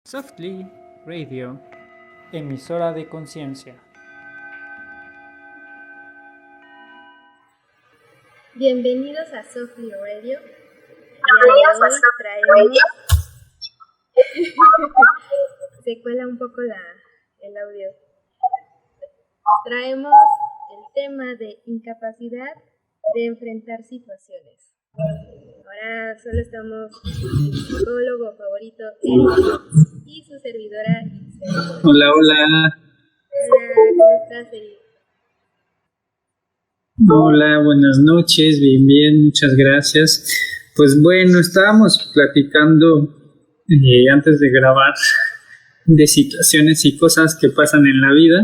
Softly Radio, emisora de conciencia. Bienvenidos a Softly Radio. Y hoy traemos... Se cuela un poco el audio. Traemos el tema de incapacidad de enfrentar situaciones. Ahora solo estamos el psicólogo favorito, Eric, y su servidora, Isabel. Hola. Hola, ¿cómo estás, Eric? Hola, buenas noches, bien, muchas gracias. Pues bueno, estábamos platicando antes de grabar de situaciones y cosas que pasan en la vida.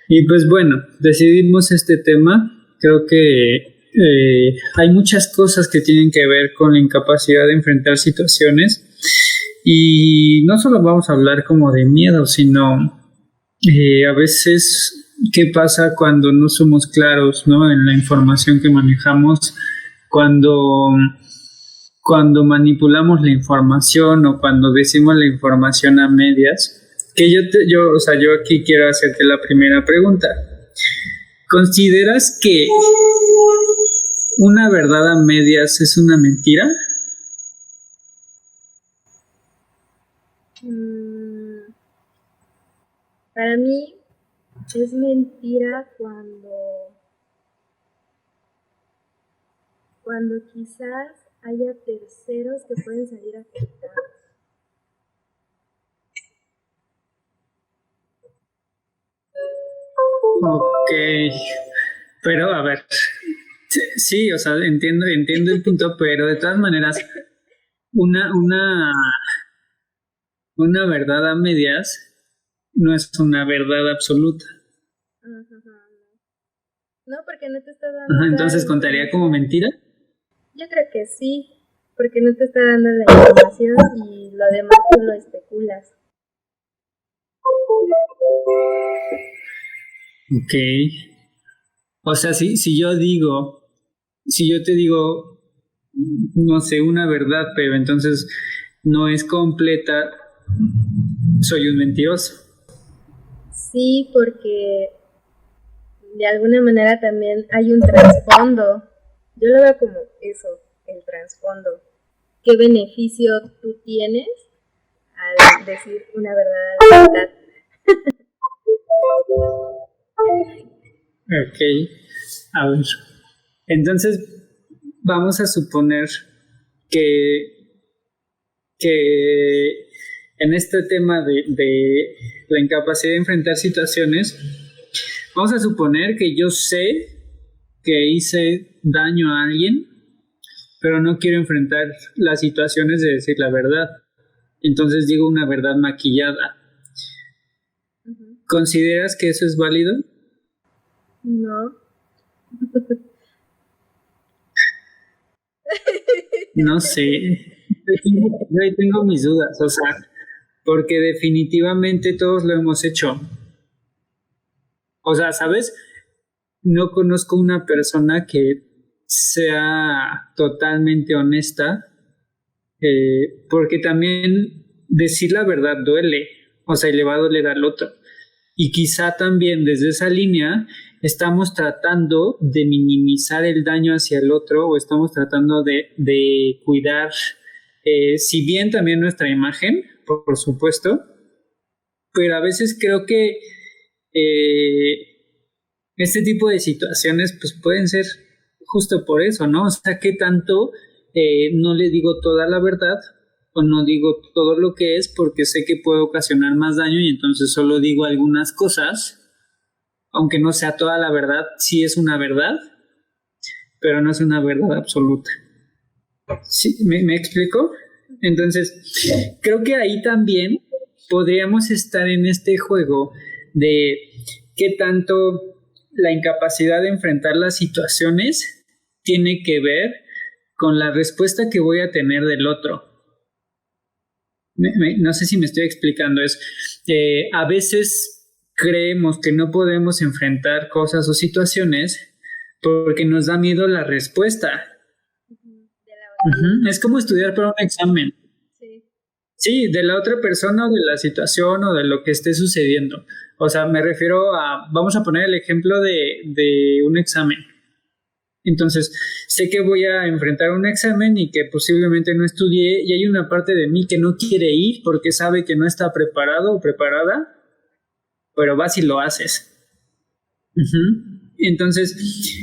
Y pues bueno, decidimos este tema. Creo que hay muchas cosas que tienen que ver con la incapacidad de enfrentar situaciones. Y no solo vamos a hablar como de miedo, sino a veces qué pasa cuando no somos claros, ¿no?, en la información que manejamos, cuando manipulamos la información o cuando decimos la información a medias. Que yo aquí quiero hacerte la primera pregunta. ¿Consideras que una verdad a medias es una mentira? Para mí es mentira cuando quizás haya terceros que pueden salir afectados. Ok, pero a ver, sí, o sea, entiendo el punto, pero de todas maneras, una verdad a medias no es una verdad absoluta. No, porque no te está dando... Entonces, ¿contaría como mentira? Yo creo que sí, porque no te está dando la información y lo demás tú lo especulas. Ok. O sea, si yo te digo, no sé, una verdad, pero entonces no es completa, soy un mentiroso. Sí, porque de alguna manera también hay un trasfondo. Yo lo veo como eso, el trasfondo. ¿Qué beneficio tú tienes al decir una verdad a la verdad? Ok, a ver. Entonces, vamos a suponer que en este tema de la incapacidad de enfrentar situaciones, vamos a suponer que yo sé que hice daño a alguien, pero no quiero enfrentar las situaciones de decir la verdad. Entonces digo una verdad maquillada. ¿Consideras que eso es válido? No. No sé. Yo ahí tengo mis dudas, o sea, porque definitivamente todos lo hemos hecho. O sea, ¿sabes? No conozco una persona que sea totalmente honesta, porque también decir la verdad duele, o sea, y le va a doler al otro. Y quizá también desde esa línea estamos tratando de minimizar el daño hacia el otro o estamos tratando de cuidar, si bien también nuestra imagen, por supuesto, pero a veces creo que este tipo de situaciones pues pueden ser justo por eso, ¿no? O sea, ¿qué tanto no le digo toda la verdad o no digo todo lo que es porque sé que puede ocasionar más daño y entonces solo digo algunas cosas, aunque no sea toda la verdad, sí es una verdad, pero no es una verdad absoluta. ¿Sí? ¿Me explico? Entonces, creo que ahí también podríamos estar en este juego de qué tanto la incapacidad de enfrentar las situaciones tiene que ver con la respuesta que voy a tener del otro. No sé si me estoy explicando. A veces creemos que no podemos enfrentar cosas o situaciones porque nos da miedo la respuesta. Es como estudiar para un examen. Sí. Sí, de la otra persona o de la situación o de lo que esté sucediendo. O sea, me refiero a, vamos a poner el ejemplo de un examen. Entonces, sé que voy a enfrentar un examen y que posiblemente no estudié y hay una parte de mí que no quiere ir porque sabe que no está preparado o preparada, pero vas y lo haces. Ujú. Entonces,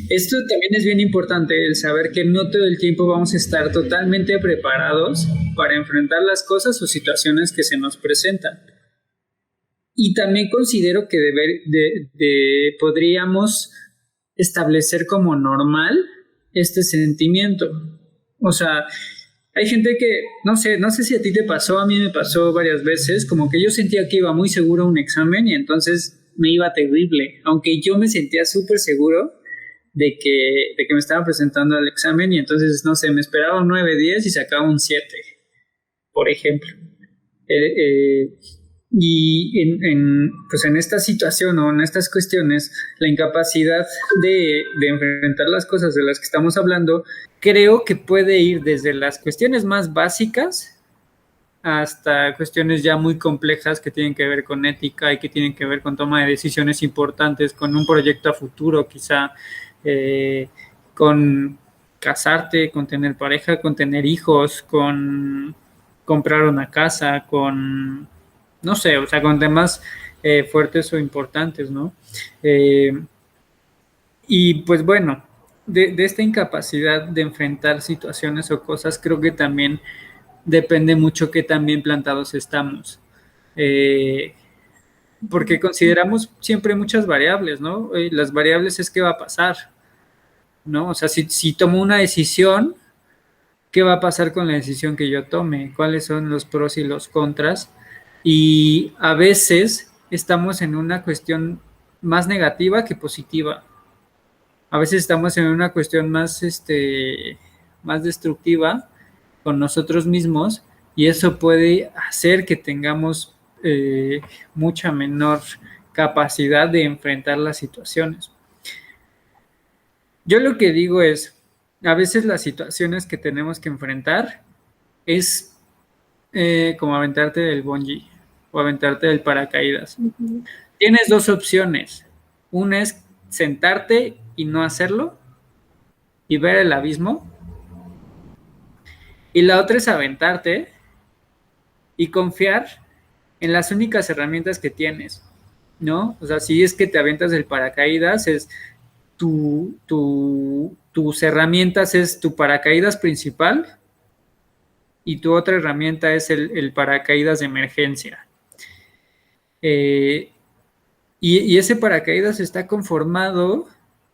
esto también es bien importante, el saber que no todo el tiempo vamos a estar totalmente preparados para enfrentar las cosas o situaciones que se nos presentan. Y también considero que podríamos establecer como normal este sentimiento. O sea, hay gente que, no sé si a ti te pasó, a mí me pasó varias veces, como que yo sentía que iba muy seguro a un examen y entonces me iba terrible, aunque yo me sentía súper seguro de que me estaba presentando al examen y entonces, no sé, me esperaba un 9, 10 y sacaba un 7, por ejemplo. Eh, eh, y pues en esta situación o en estas cuestiones, la incapacidad de enfrentar las cosas de las que estamos hablando, creo que puede ir desde las cuestiones más básicas hasta cuestiones ya muy complejas que tienen que ver con ética y que tienen que ver con toma de decisiones importantes, con un proyecto a futuro quizá, con casarte, con tener pareja, con tener hijos, con comprar una casa, con, no sé, o sea, con temas fuertes o importantes, ¿no? Eh, y pues bueno, de esta incapacidad de enfrentar situaciones o cosas, creo que también depende mucho qué tan bien plantados estamos. Eh, porque consideramos siempre muchas variables, ¿no? Las variables es qué va a pasar, ¿no? O sea, si tomo una decisión, ¿qué va a pasar con la decisión que yo tome? ¿Cuáles son los pros y los contras? Y a veces estamos en una cuestión más negativa que positiva. A veces estamos en una cuestión más, más destructiva con nosotros mismos y eso puede hacer que tengamos mucha menor capacidad de enfrentar las situaciones. Yo lo que digo es, a veces las situaciones que tenemos que enfrentar es como aventarte del bungee o aventarte del paracaídas. Ujú. Tienes dos opciones. Una es sentarte y no hacerlo y ver el abismo. Y la otra es aventarte y confiar en las únicas herramientas que tienes, ¿no? O sea, si es que te avientas del paracaídas, es tus herramientas es tu paracaídas principal y tu otra herramienta es el paracaídas de emergencia. Y ese paracaídas está conformado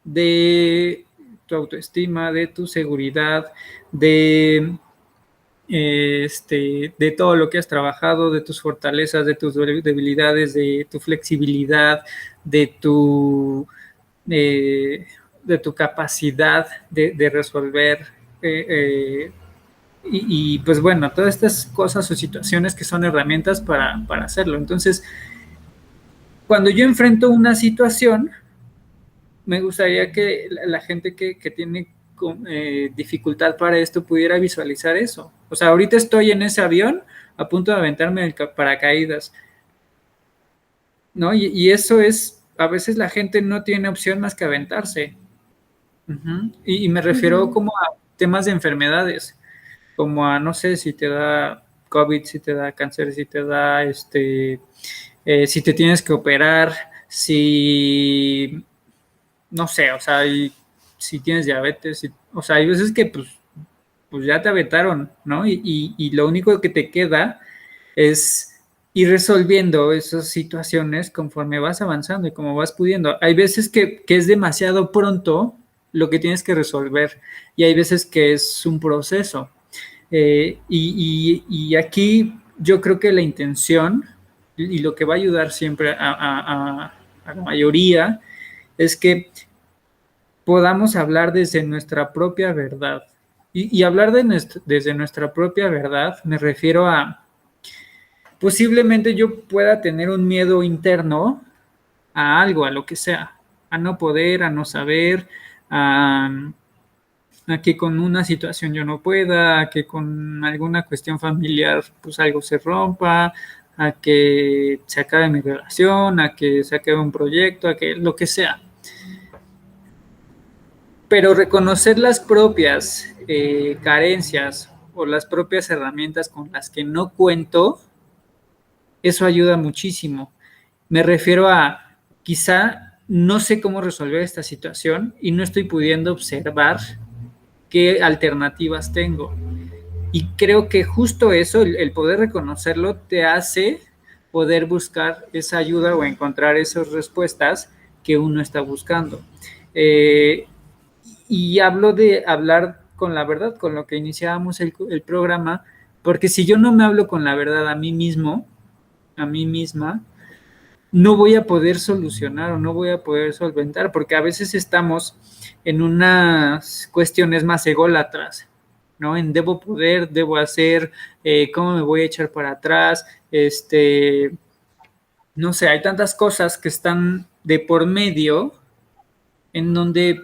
de tu autoestima, de tu seguridad, de todo lo que has trabajado, de tus fortalezas, de tus debilidades, de tu flexibilidad, de tu, de tu capacidad de resolver. Eh, eh, pues bueno, todas estas cosas o situaciones que son herramientas para hacerlo. Entonces, cuando yo enfrento una situación, me gustaría que la gente que tiene dificultad para esto pudiera visualizar eso. O sea, ahorita estoy en ese avión a punto de aventarme el paracaídas, ¿no? Y eso es, a veces la gente no tiene opción más que aventarse. Y me refiero Ujú. como a temas de enfermedades, como a, no sé, si te da COVID, si te da cáncer, si te da, si te tienes que operar, si no sé, o sea, si tienes diabetes, o sea, hay veces que pues ya te aventaron, ¿no? Y lo único que te queda es ir resolviendo esas situaciones conforme vas avanzando y como vas pudiendo. Hay veces que es demasiado pronto lo que tienes que resolver y hay veces que es un proceso. Y aquí yo creo que la intención y lo que va a ayudar siempre a la mayoría es que podamos hablar desde nuestra propia verdad. Y hablar desde nuestra propia verdad me refiero a, posiblemente yo pueda tener un miedo interno a algo, a lo que sea, a no poder, a no saber, a, a que con una situación yo no pueda, a que con alguna cuestión familiar pues algo se rompa, a que se acabe mi relación, a que se acabe un proyecto, a que lo que sea. Pero reconocer las propias carencias o las propias herramientas con las que no cuento, eso ayuda muchísimo. Me refiero a quizá no sé cómo resolver esta situación y no estoy pudiendo observar qué alternativas tengo. Y creo que justo eso, el poder reconocerlo, te hace poder buscar esa ayuda o encontrar esas respuestas que uno está buscando. Eh, y hablo de hablar con la verdad, con lo que iniciábamos el programa, porque si yo no me hablo con la verdad a mí mismo, a mí misma, no voy a poder solucionar o no voy a poder solventar, porque a veces estamos en unas cuestiones más ególatras, ¿no? En debo poder, debo hacer, cómo me voy a echar para atrás, no sé, hay tantas cosas que están de por medio en donde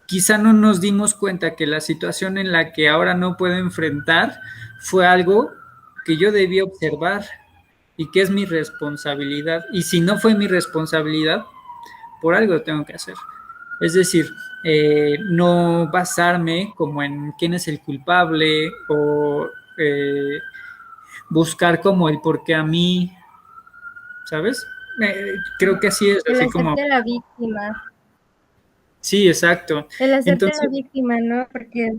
quizá no nos dimos cuenta que la situación en la que ahora no puedo enfrentar fue algo que yo debía observar y que es mi responsabilidad. Y si no fue mi responsabilidad, por algo tengo que hacer. Es decir, no basarme como en quién es el culpable o buscar como el por qué a mí, ¿sabes? Creo que así es, El así como... hacerte la víctima. Sí, exacto. El hacerte la Entonces, víctima, ¿no? Porque...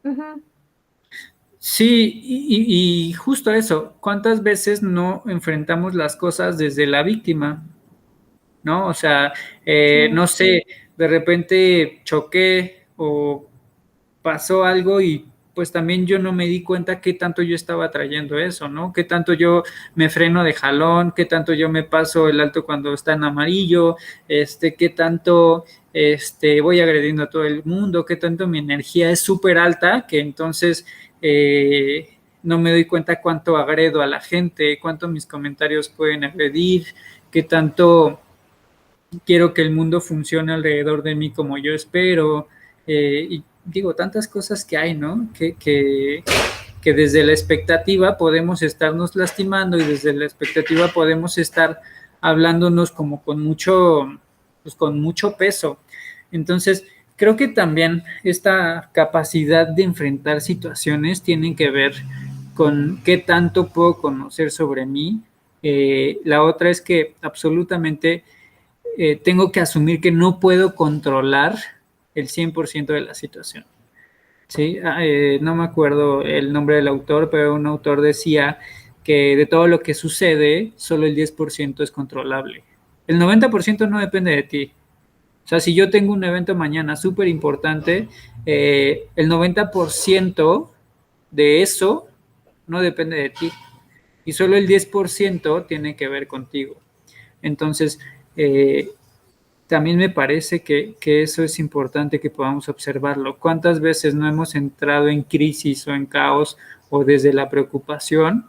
ujú. sí, y justo eso, ¿cuántas veces no enfrentamos las cosas desde la víctima? ¿No? O sea, Sí. no sé, de repente choqué o pasó algo y pues también yo no me di cuenta qué tanto yo estaba trayendo eso, ¿no? Qué tanto yo me freno de jalón, qué tanto yo me paso el alto cuando está en amarillo, qué tanto voy agrediendo a todo el mundo, qué tanto mi energía es súper alta, que entonces no me doy cuenta cuánto agredo a la gente, cuánto mis comentarios pueden agredir, qué tanto quiero que el mundo funcione alrededor de mí como yo espero, y digo, tantas cosas que hay, ¿no? Que desde la expectativa podemos estarnos lastimando y desde la expectativa podemos estar hablándonos como pues con mucho peso. Entonces, creo que también esta capacidad de enfrentar situaciones tiene que ver con qué tanto puedo conocer sobre mí. La otra es que absolutamente tengo que asumir que no puedo controlar el 100% de la situación. ¿Sí? No me acuerdo el nombre del autor, pero un autor decía que de todo lo que sucede, solo el 10% es controlable. El 90% no depende de ti. O sea, si yo tengo un evento mañana súper importante, el 90% de eso no depende de ti. Y solo el 10% tiene que ver contigo. Entonces, también me parece que eso es importante que podamos observarlo. ¿Cuántas veces no hemos entrado en crisis o en caos o desde la preocupación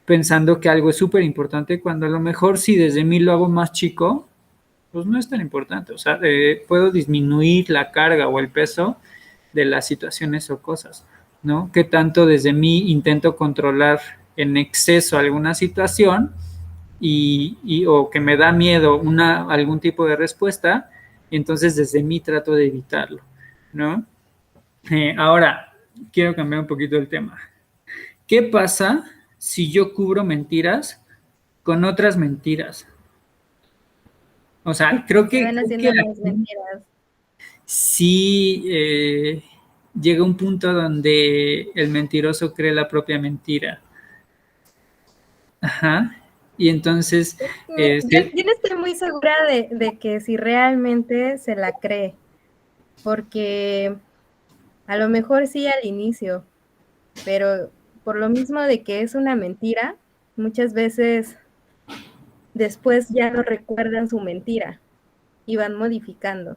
pensando que algo es súper importante cuando a lo mejor si desde mí lo hago más chico, pues no es tan importante. O sea, puedo disminuir la carga o el peso de las situaciones o cosas, ¿no? Que tanto desde mí intento controlar en exceso alguna situación o que me da miedo algún tipo de respuesta, y entonces desde mí trato de evitarlo, ¿no? Ahora, quiero cambiar un poquito el tema. ¿Qué pasa si yo cubro mentiras con otras mentiras? O sea, Se van creo que haciendo más aquí mentiras. sí llega un punto donde el mentiroso cree la propia mentira. Ajá. Y entonces, Yo no estoy muy segura de que si realmente se la cree, porque a lo mejor sí al inicio, pero por lo mismo de que es una mentira, muchas veces después ya no recuerdan su mentira y van modificando.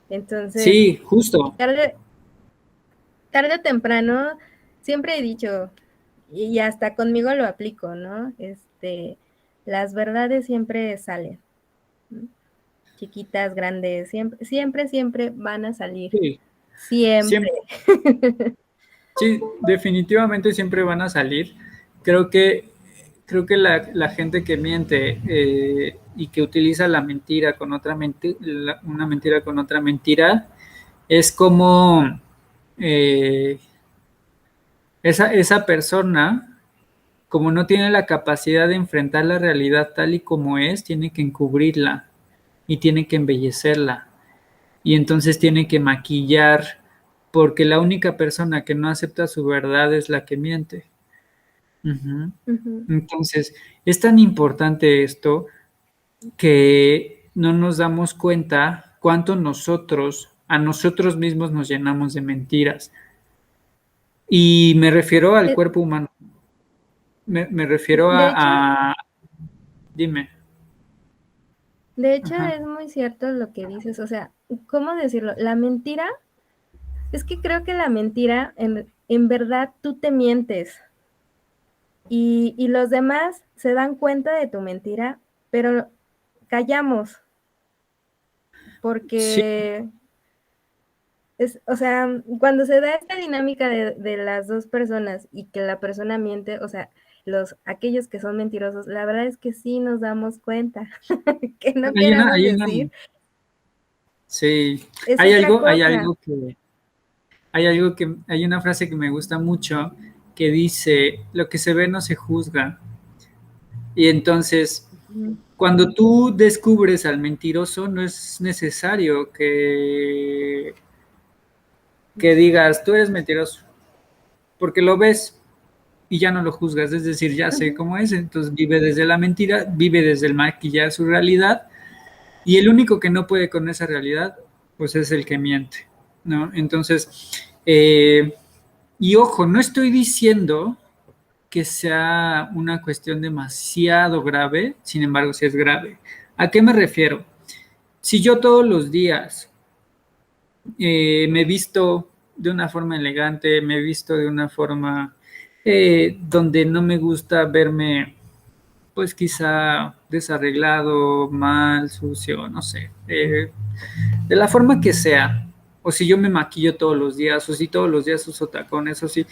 Entonces, sí, justo. tarde, tarde o temprano, siempre he dicho, y hasta conmigo lo aplico, ¿no? Las verdades siempre salen, ¿no? Chiquitas, grandes, siempre, siempre, siempre van a salir. Sí. Siempre. Siempre. Sí, definitivamente siempre van a salir. Creo que, creo que la gente que miente y que utiliza la mentira con otra mentira, una mentira con otra mentira, es como eh, esa persona, como no tiene la capacidad de enfrentar la realidad tal y como es, tiene que encubrirla y tiene que embellecerla. Y entonces tiene que maquillar, porque la única persona que no acepta su verdad es la que miente. Ujú. Ujú. Entonces, es tan importante esto que no nos damos cuenta cuánto nosotros, a nosotros mismos nos llenamos de mentiras. Y me refiero al Eh, cuerpo humano. Me refiero De hecho, dime. de hecho Ajá. es muy cierto lo que dices, o sea, ¿cómo decirlo? La mentira, es que creo que la mentira, en verdad tú te mientes y los demás se dan cuenta de tu mentira, pero callamos Sí, porque es, o sea, cuando se da esta dinámica de las dos personas y que la persona miente, o sea, aquellos que son mentirosos, la verdad es que sí nos damos cuenta que no hay una, queremos hay una, decir, sí, es otra hay cosa. algo que, hay una frase que me gusta mucho que dice, lo que se ve no se juzga. Y entonces, Ujú. cuando tú descubres al mentiroso, no es necesario que digas, tú eres mentiroso, porque lo ves y ya no lo juzgas, es decir, ya sé Ujú. cómo es, entonces vive desde la mentira, vive desde el maquillaje su realidad, y el único que no puede con esa realidad, pues es el que miente, ¿no? Entonces, y ojo, no estoy diciendo que sea una cuestión demasiado grave, sin embargo, sí es grave. ¿A qué me refiero? Si yo todos los días me he visto de una forma elegante, me he visto de una forma donde no me gusta verme, pues quizá desarreglado, mal, sucio, no sé, de la forma que sea, o si yo me maquillo todos los días, o si todos los días uso tacones, o si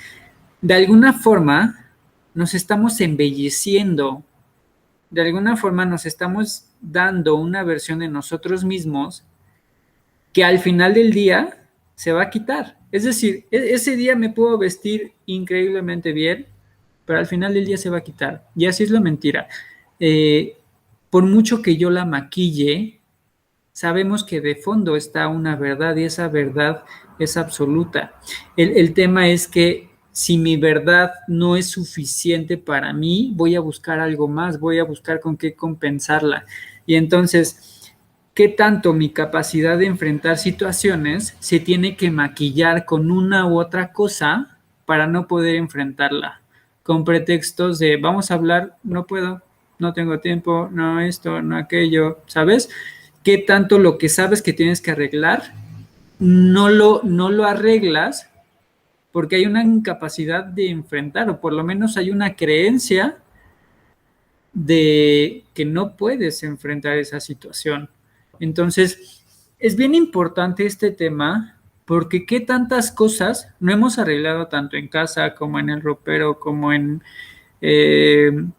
de alguna forma nos estamos embelleciendo, de alguna forma nos estamos dando una versión de nosotros mismos que al final del día se va a quitar. Es decir, ese día me puedo vestir increíblemente bien, pero al final del día se va a quitar. Y así es la mentira. Eh, por mucho que yo la maquille, sabemos que de fondo está una verdad y esa verdad es absoluta. El tema es que si mi verdad no es suficiente para mí, voy a buscar algo más, voy a buscar con qué compensarla. Y entonces, ¿qué tanto mi capacidad de enfrentar situaciones se tiene que maquillar con una u otra cosa para no poder enfrentarla? Con pretextos de vamos a hablar, no puedo, no tengo tiempo, no esto, no aquello, ¿sabes? ¿Qué tanto lo que sabes que tienes que arreglar no lo arreglas porque hay una incapacidad de enfrentar o por lo menos hay una creencia de que no puedes enfrentar esa situación? Entonces, es bien importante este tema porque qué tantas cosas no hemos arreglado tanto en casa como en el ropero, como en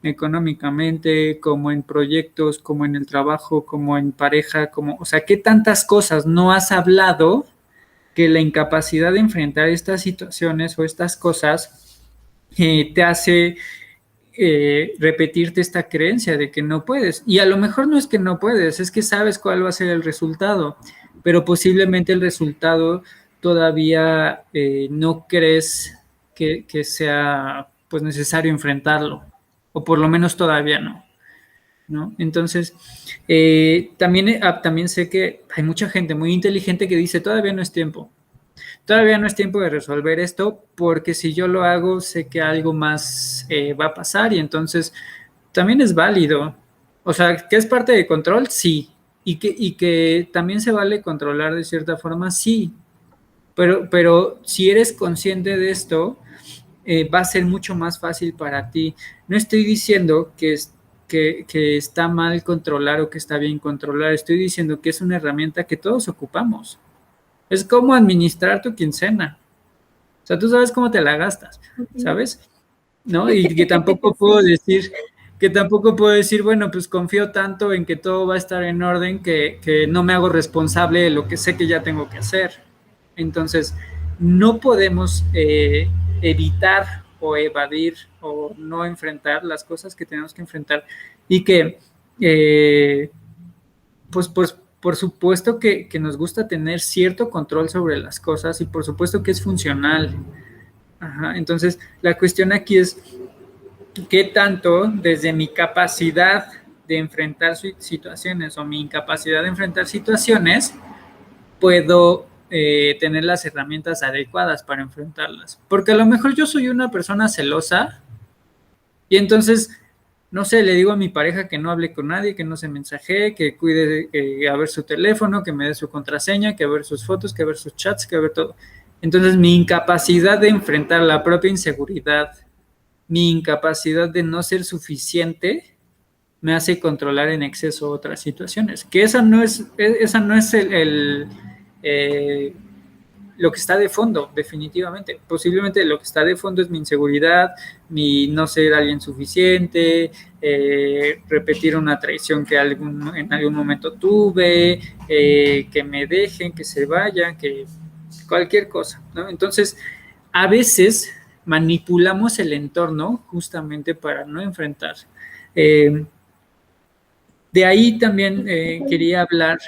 económicamente, como en proyectos, como en el trabajo, como en pareja, como, o sea, qué tantas cosas no has hablado que la incapacidad de enfrentar estas situaciones o estas cosas te hace repetirte esta creencia de que no puedes. Y a lo mejor no es que no puedes, es que sabes cuál va a ser el resultado, pero posiblemente el resultado todavía no crees que sea pues necesario enfrentarlo, o por lo menos todavía no. ¿No? Entonces, también sé que hay mucha gente muy inteligente que dice, todavía no es tiempo, todavía no es tiempo de resolver esto porque si yo lo hago sé que algo más va a pasar y entonces también es válido. O sea, que es parte de control, sí. Y que también se vale controlar de cierta forma, sí. Pero si eres consciente de esto, va a ser mucho más fácil para ti. No estoy diciendo que está mal controlar o que está bien controlar, estoy diciendo que es una herramienta que todos ocupamos. Es como administrar tu quincena. O sea, tú sabes cómo te la gastas, ¿sabes? ¿No? Y que tampoco puedo decir, bueno, pues confío tanto en que todo va a estar en orden que no me hago responsable de lo que sé que ya tengo que hacer. Entonces, no podemos evitar o evadir o no enfrentar las cosas que tenemos que enfrentar y que, eh, pues, por supuesto que nos gusta tener cierto control sobre las cosas y por supuesto que es funcional. Ajá, entonces, la cuestión aquí es qué tanto desde mi capacidad de enfrentar situaciones o mi incapacidad de enfrentar situaciones puedo tener las herramientas adecuadas para enfrentarlas. Porque a lo mejor yo soy una persona celosa y entonces, no sé, le digo a mi pareja que no hable con nadie, que no se mensajee, que cuide a ver su teléfono, que me dé su contraseña, que a ver sus fotos, que a ver sus chats, que a ver todo. Entonces, mi incapacidad de enfrentar la propia inseguridad, mi incapacidad de no ser suficiente, me hace controlar en exceso otras situaciones. Que esa no es lo que está de fondo, definitivamente. Posiblemente lo que está de fondo es mi inseguridad, mi no ser alguien suficiente, repetir una traición que en algún momento tuve, que me dejen, que se vayan, que cualquier cosa, ¿no? Entonces, a veces manipulamos el entorno justamente para no enfrentar. De ahí también quería hablar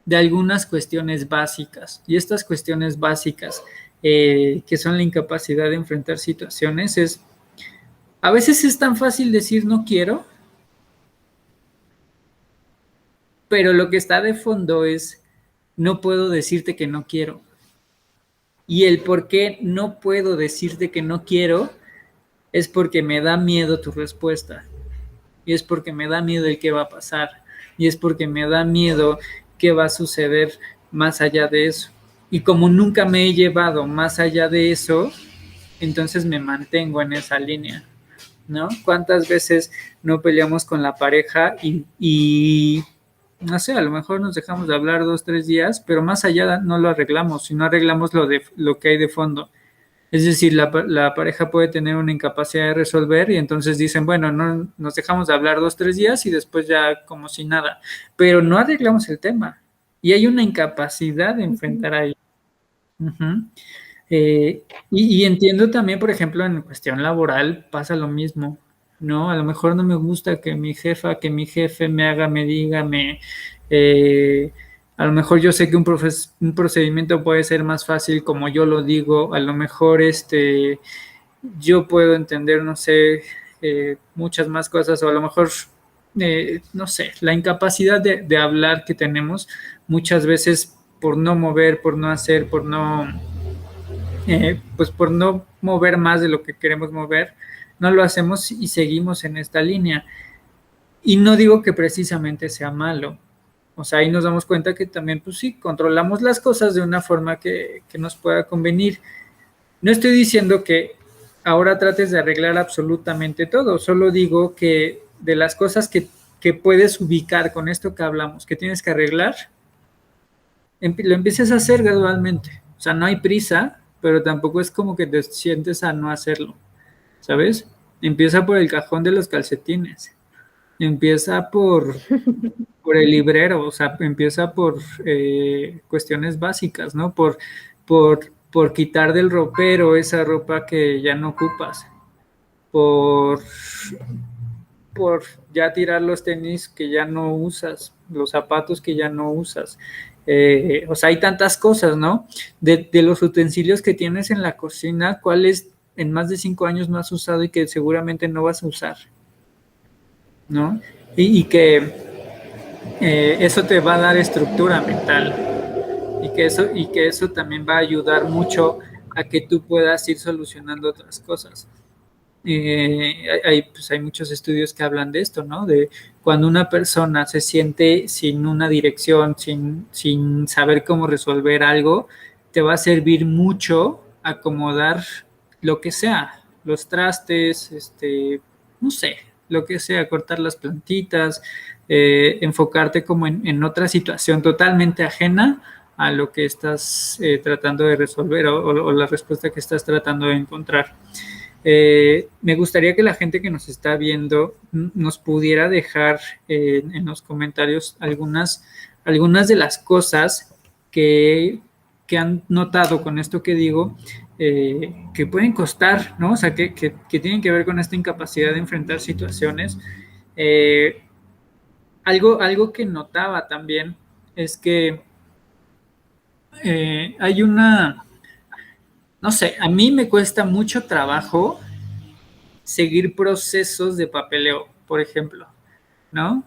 de algunas cuestiones básicas. Y estas cuestiones básicas, que son la incapacidad de enfrentar situaciones, a veces es tan fácil decir no quiero, pero lo que está de fondo es no puedo decirte que no quiero. Y el por qué no puedo decirte que no quiero es porque me da miedo tu respuesta. Y es porque me da miedo el qué va a pasar. Y es porque me da miedo qué va a suceder más allá de eso. Y como nunca me he llevado más allá de eso, entonces me mantengo en esa línea, ¿no? ¿Cuántas veces no peleamos con la pareja y no sé, a lo mejor nos dejamos de hablar 2, 3 días, pero más allá no lo arreglamos, si no arreglamos lo que hay de fondo? Es decir, la pareja puede tener una incapacidad de resolver y entonces dicen, bueno, no nos dejamos de hablar 2, 3 días y después ya como si nada, pero no arreglamos el tema y hay una incapacidad de enfrentar a ello. Uh-huh. Y entiendo también, por ejemplo, en cuestión laboral pasa lo mismo, ¿no? A lo mejor no me gusta que mi jefa, que mi jefe me haga, me diga, eh, a lo mejor yo sé que un procedimiento puede ser más fácil como yo lo digo, a lo mejor yo puedo entender, no sé, muchas más cosas, o a lo mejor, no sé, la incapacidad de hablar que tenemos muchas veces por no mover, por no hacer, pues por no mover más de lo que queremos mover, no lo hacemos y seguimos en esta línea. Y no digo que precisamente sea malo. O sea, ahí nos damos cuenta que también, pues sí, controlamos las cosas de una forma que nos pueda convenir. No estoy diciendo que ahora trates de arreglar absolutamente todo, solo digo que de las cosas que puedes ubicar con esto que hablamos, que tienes que arreglar, lo empieces a hacer gradualmente. O sea, no hay prisa, pero tampoco es como que te sientes a no hacerlo, ¿sabes? Empieza por el cajón de los calcetines, empieza por el librero, o sea, empieza por cuestiones básicas, ¿no? Por quitar del ropero esa ropa que ya no ocupas, por, por ya tirar los tenis que ya no usas, los zapatos que ya no usas. O sea, hay tantas cosas, ¿no? De los utensilios que tienes en la cocina, ¿cuáles en más de 5 años no has usado y que seguramente no vas a usar? ¿No? Y que eso te va a dar estructura mental y que eso también va a ayudar mucho a que tú puedas ir solucionando otras cosas. Pues hay muchos estudios que hablan de esto, ¿no? De cuando una persona se siente sin una dirección, sin saber cómo resolver algo, te va a servir mucho acomodar lo que sea, los trastes, no sé, lo que sea, cortar las plantitas, enfocarte como en otra situación totalmente ajena a lo que estás tratando de resolver o la respuesta que estás tratando de encontrar. Me gustaría que la gente que nos está viendo nos pudiera dejar en los comentarios algunas de las cosas que han notado con esto que digo, que pueden costar, ¿no? O sea, que tienen que ver con esta incapacidad de enfrentar situaciones. Eh, algo que notaba también es que hay no sé, a mí me cuesta mucho trabajo seguir procesos de papeleo, por ejemplo, ¿no?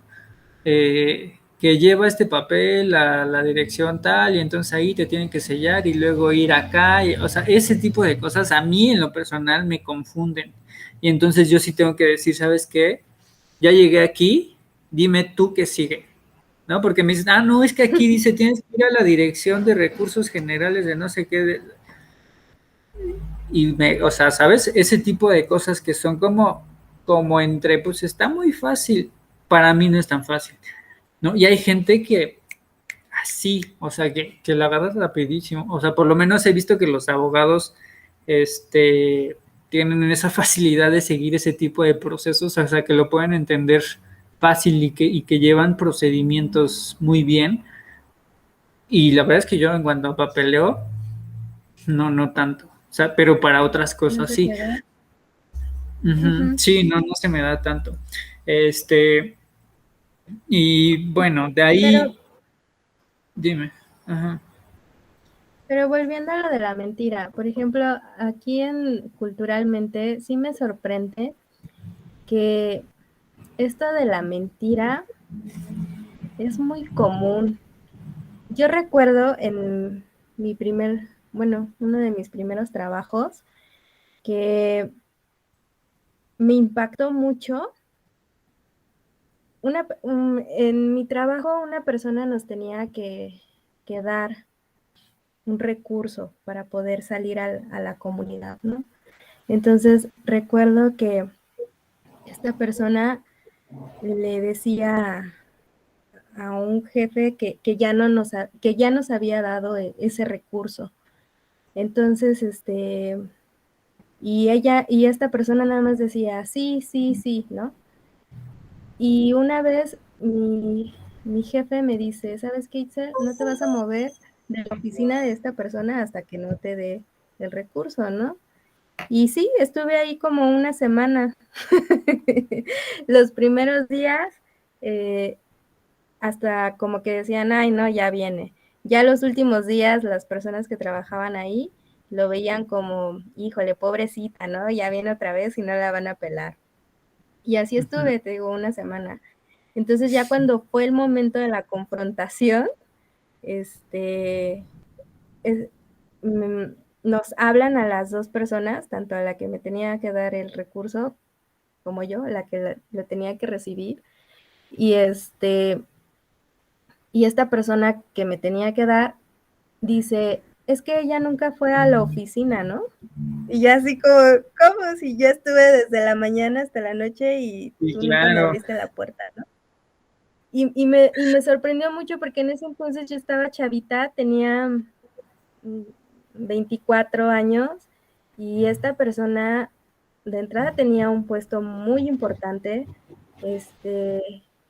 Que lleva este papel a la dirección tal y entonces ahí te tienen que sellar y luego ir acá, o sea, ese tipo de cosas a mí en lo personal me confunden. Y entonces yo sí tengo que decir, ¿sabes qué? Ya llegué aquí, dime tú qué sigue, ¿no? Porque me dicen, no, es que aquí dice, tienes que ir a la dirección de recursos generales de no sé qué, o sea, ¿sabes? Ese tipo de cosas que son como entre, pues está muy fácil, para mí no es tan fácil, ¿no? Y hay gente que así, o sea, que la agarras rapidísimo, o sea, por lo menos he visto que los abogados, tienen esa facilidad de seguir ese tipo de procesos, o sea, que lo pueden entender fácil y que llevan procedimientos muy bien. Y la verdad es que yo en cuanto a papeleo, no tanto. O sea, pero para otras ¿No cosas se sí. te da? Ujú, Ujú. sí, no se me da tanto. Este, y bueno, de Pero, ahí, dime. Ajá. pero volviendo a lo de la mentira, por ejemplo, aquí culturalmente sí me sorprende que esto de la mentira es muy común. Yo recuerdo en uno de mis primeros trabajos, que me impactó mucho. En mi trabajo una persona nos tenía que dar un recurso para poder salir a la comunidad, ¿no? Entonces recuerdo que esta persona le decía a un jefe que que ya nos había dado ese recurso. Entonces, y esta persona nada más decía, sí, sí, sí, ¿no? Y una vez mi jefe me dice, ¿sabes qué, Itzel? No te vas a mover de la oficina de esta persona hasta que no te dé el recurso, ¿no? Y sí, estuve ahí como una semana. Los primeros días, hasta como que decían, ay, no, ya viene. Ya los últimos días, las personas que trabajaban ahí lo veían como, híjole, pobrecita, ¿no? Ya viene otra vez y no la van a pelar. Y así Ujú. estuve, te digo, una semana. Entonces ya cuando fue el momento de la confrontación, este, es- mm, nos hablan a las dos personas, tanto a la que me tenía que dar el recurso como yo, la que lo tenía que recibir, y y esta persona que me tenía que dar dice, es que ella nunca fue a la oficina, ¿no? Y ya así como, ¿cómo? Si yo estuve desde la mañana hasta la noche y Y tú nunca me claro, abriste la puerta, ¿no? Y me sorprendió mucho porque en ese entonces yo estaba chavita, tenía 24 años y esta persona de entrada tenía un puesto muy importante, este,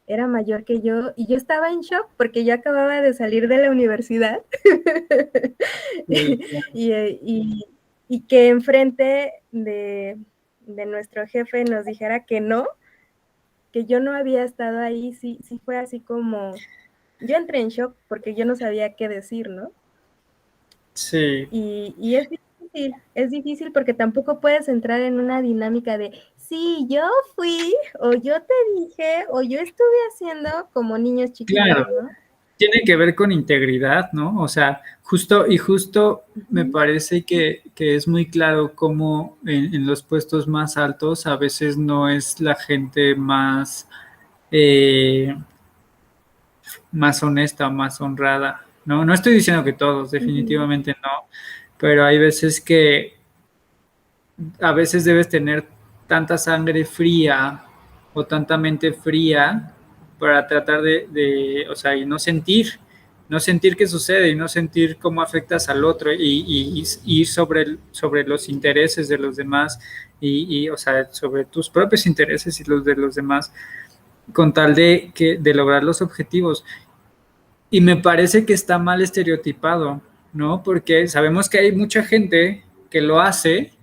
era mayor que yo y yo estaba en shock porque yo acababa de salir de la universidad sí, y, y que enfrente de nuestro jefe nos dijera que no, que yo no había estado ahí, sí, sí fue así como, yo entré en shock porque yo no sabía qué decir, ¿no? sí, Y es difícil porque tampoco puedes entrar en una dinámica de, sí, yo fui, o yo te dije, o yo estuve haciendo como niños claro. chiquitos, ¿no? Tiene que ver con integridad, ¿no? O sea, justo me Ujú. parece que es muy claro cómo en los puestos más altos a veces no es la gente eh, más honesta, más honrada, ¿no? No estoy diciendo que todos, Ujú. definitivamente no, pero hay veces que a veces debes tener tanta sangre fría o tanta mente fría para tratar o sea, y no sentir. no sentir qué sucede y no sentir cómo afectas al otro y ir sobre los intereses de los demás o sea, sobre tus propios intereses y los de los demás con tal de lograr los objetivos. Y me parece que está mal estereotipado, ¿no? Porque sabemos que hay mucha gente que lo hace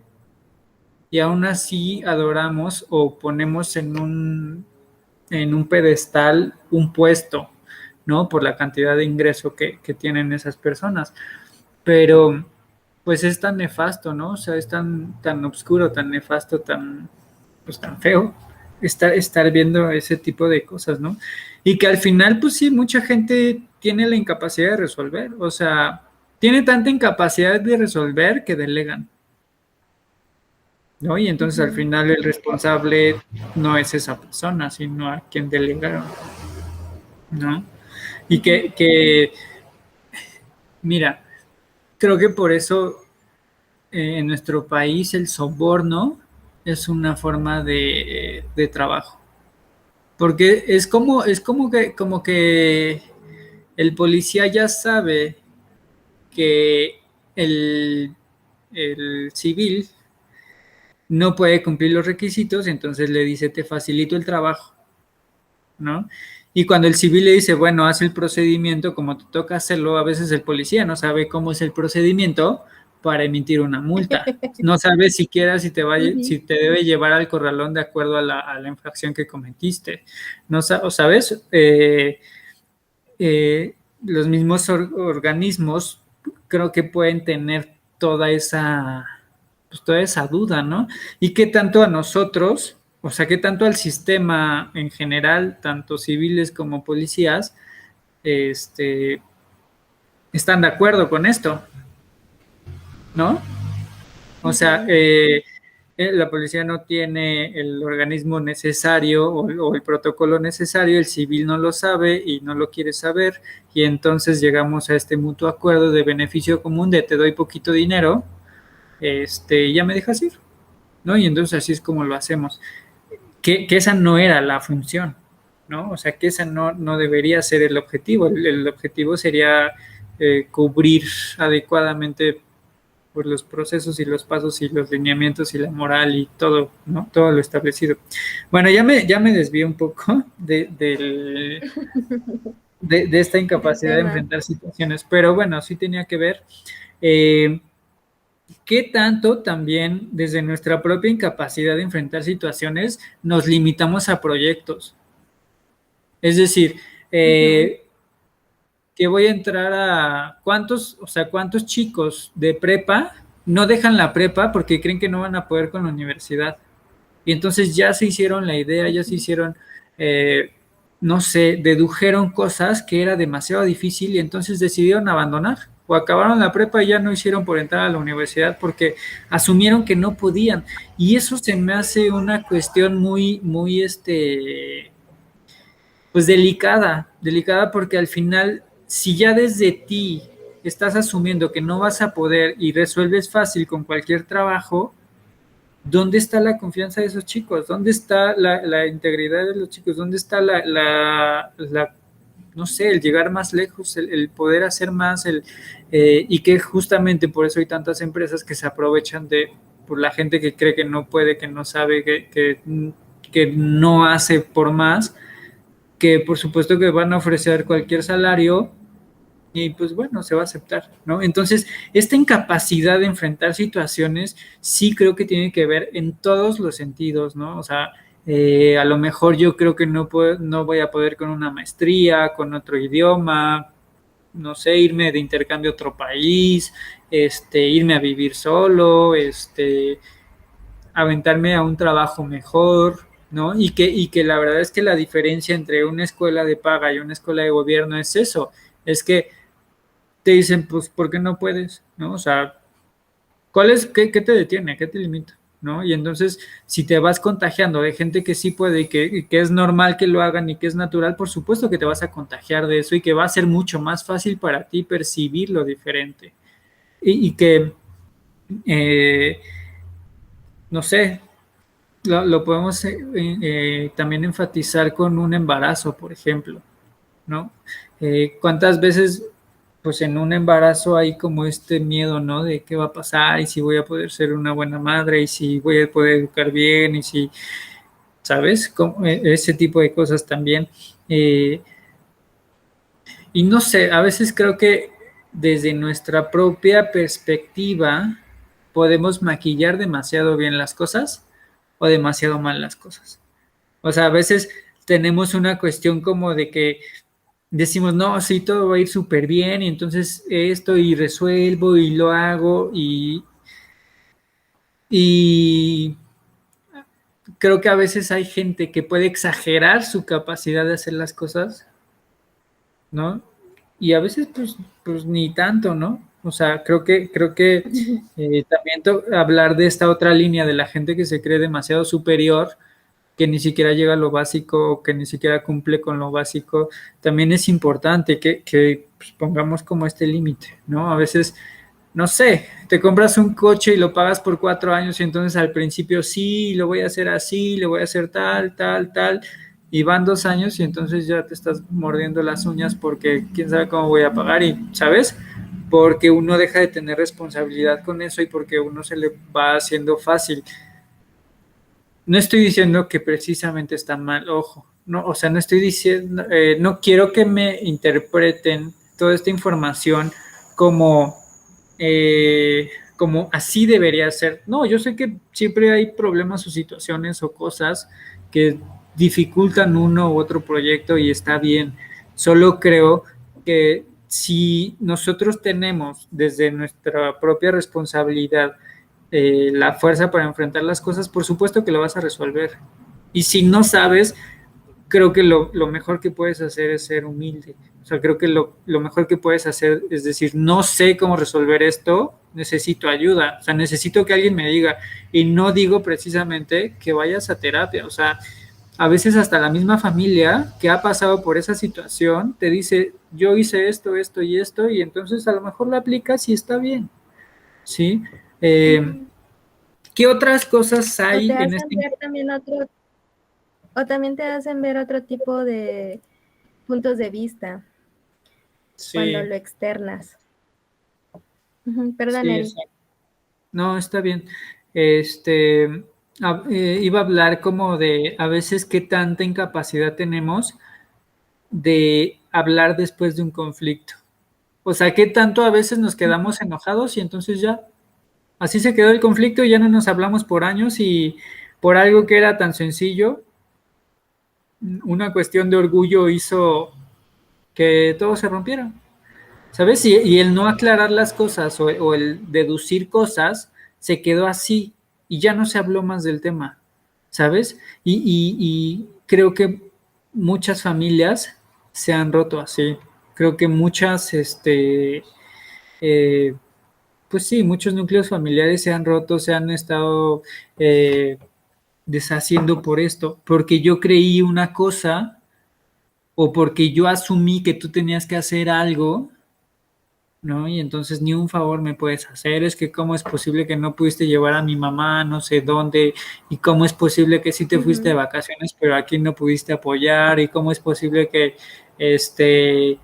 y aún así adoramos o ponemos en un pedestal un puesto, ¿no? Por la cantidad de ingreso que tienen esas personas. Pero pues es tan nefasto, ¿no? O sea, es tan oscuro, tan nefasto, pues tan feo estar viendo ese tipo de cosas, ¿no? Y que al final, pues sí, mucha gente tiene la incapacidad de resolver, o sea, tiene tanta incapacidad de resolver que delegan, ¿no? Y entonces al final el responsable no es esa persona, sino a quien delegaron, ¿no? Y mira, creo que por eso en nuestro país el soborno es una forma de trabajo. Porque como que el policía ya sabe que el, el civil no puede cumplir los requisitos, entonces le dice, te facilito el trabajo, ¿no? Y cuando el civil le dice, bueno, haz el procedimiento como te toca hacerlo, a veces el policía no sabe cómo es el procedimiento para emitir una multa. No sabe siquiera si te debe llevar al corralón de acuerdo a la infracción que cometiste. No, o sabes, los mismos organismos creo que pueden tener pues, toda esa duda, ¿no? Y qué tanto a nosotros, o sea, qué tanto al sistema en general, tanto civiles como policías, este, están de acuerdo con esto, ¿no? O sea, la policía no tiene el organismo necesario o el protocolo necesario, el civil no lo sabe y no lo quiere saber, y entonces llegamos a este mutuo acuerdo de beneficio común de te doy poquito dinero, ya me dejas ir, ¿no? Y entonces así es como lo hacemos. Que esa no era la función, ¿no? O sea, que esa no debería ser el objetivo. El objetivo sería cubrir adecuadamente por los procesos y los pasos y los lineamientos y la moral y todo, ¿no? Todo lo establecido. Bueno, ya me desvié un poco de esta incapacidad de enfrentar situaciones, pero bueno, sí tenía que ver qué tanto también desde nuestra propia incapacidad de enfrentar situaciones nos limitamos a proyectos. Es decir, que voy a entrar a cuántos chicos de prepa no dejan la prepa porque creen que no van a poder con la universidad. Y entonces ya se hicieron la idea, ya se hicieron, no sé, dedujeron cosas que era demasiado difícil y entonces decidieron abandonar o acabaron la prepa y ya no hicieron por entrar a la universidad porque asumieron que no podían. Y eso se me hace una cuestión muy, pues delicada porque al final, si ya desde ti estás asumiendo que no vas a poder y resuelves fácil con cualquier trabajo, ¿dónde está la confianza de esos chicos? ¿Dónde está la integridad de los chicos? ¿Dónde está no sé, el llegar más lejos, el poder hacer más, y que justamente por eso hay tantas empresas que se aprovechan por la gente que cree que no puede, que no sabe, que no hace por más, que por supuesto que van a ofrecer cualquier salario y pues bueno, se va a aceptar, ¿no? Entonces, esta incapacidad de enfrentar situaciones sí creo que tiene que ver en todos los sentidos, ¿no? O sea, a lo mejor yo creo que no voy a poder con una maestría, con otro idioma, no sé, irme de intercambio a otro país, irme a vivir solo, aventarme a un trabajo mejor, ¿no? Y que la verdad es que la diferencia entre una escuela de paga y una escuela de gobierno es eso, es que te dicen, pues, ¿por qué no puedes? ¿No? O sea, qué te detiene? ¿Qué te limita? ¿No? Y entonces, si te vas contagiando de gente que sí puede y que es normal que lo hagan y que es natural, por supuesto que te vas a contagiar de eso y que va a ser mucho más fácil para ti percibir lo diferente. Y que, eh, no sé, lo podemos también enfatizar con un embarazo, por ejemplo, ¿no? ¿Cuántas veces pues en un embarazo hay como este miedo, ¿no? De qué va a pasar y si voy a poder ser una buena madre y si voy a poder educar bien y si, ¿sabes? Como, ese tipo de cosas también. Eh, y no sé, a veces creo que desde nuestra propia perspectiva podemos maquillar demasiado bien las cosas o demasiado mal las cosas. O sea, a veces tenemos una cuestión como de que decimos, no, sí, todo va a ir súper bien y entonces esto y resuelvo y lo hago y creo que a veces hay gente que puede exagerar su capacidad de hacer las cosas, ¿no? Y a veces pues ni tanto, ¿no? O sea, creo que también hablar de esta otra línea de la gente que se cree demasiado superior, que ni siquiera llega a lo básico, que ni siquiera cumple con lo básico, también es importante que pues, pongamos como este límite, ¿no? A veces, no sé, te compras un coche y lo pagas por 4 años y entonces al principio sí, lo voy a hacer así, lo voy a hacer tal, tal, tal, y van 2 años y entonces ya te estás mordiendo las uñas porque quién sabe cómo voy a pagar y, ¿sabes? Porque uno deja de tener responsabilidad con eso y porque uno se le va haciendo fácil. No estoy diciendo que precisamente está mal, ojo, no, o sea, no estoy diciendo, no quiero que me interpreten toda esta información como, como así debería ser. No, yo sé que siempre hay problemas o situaciones o cosas que dificultan uno u otro proyecto y está bien. Solo creo que si nosotros tenemos desde nuestra propia responsabilidad la fuerza para enfrentar las cosas, por supuesto que lo vas a resolver. Y si no sabes, creo que lo mejor que puedes hacer es ser humilde. O sea, creo que lo mejor que puedes hacer es decir, no sé cómo resolver esto, necesito ayuda. O sea, necesito que alguien me diga. Y no digo precisamente que vayas a terapia. O sea, a veces hasta la misma familia que ha pasado por esa situación te dice, yo hice esto, esto y esto, y entonces a lo mejor lo aplicas y está bien. ¿Sí? Eh, Ujú. ¿Qué otras cosas O te hay en hacen este? ver también otro, o también te hacen ver otro tipo de puntos de vista cuando Sí, lo externas. Perdón, sí, Eri. exacto. No, está bien. Este, iba a hablar como de a veces qué tanta incapacidad tenemos de hablar después de un conflicto. O sea, qué tanto a veces nos quedamos enojados y entonces ya, así se quedó el conflicto y ya no nos hablamos por años y por algo que era tan sencillo, una cuestión de orgullo hizo que todo se rompiera. ¿Sabes? Y el no aclarar las cosas o el deducir cosas se quedó así y ya no se habló más del tema, ¿sabes? Y creo que muchas familias se han roto así. Creo que muchas, eh, pues sí, muchos núcleos familiares se han roto, se han estado deshaciendo por esto, porque yo creí una cosa o porque yo asumí que tú tenías que hacer algo, ¿no? Y entonces ni un favor me puedes hacer, es que cómo es posible que no pudiste llevar a mi mamá no sé dónde, y cómo es posible que sí te fuiste de Ujú. vacaciones, pero aquí no pudiste apoyar, y cómo es posible este,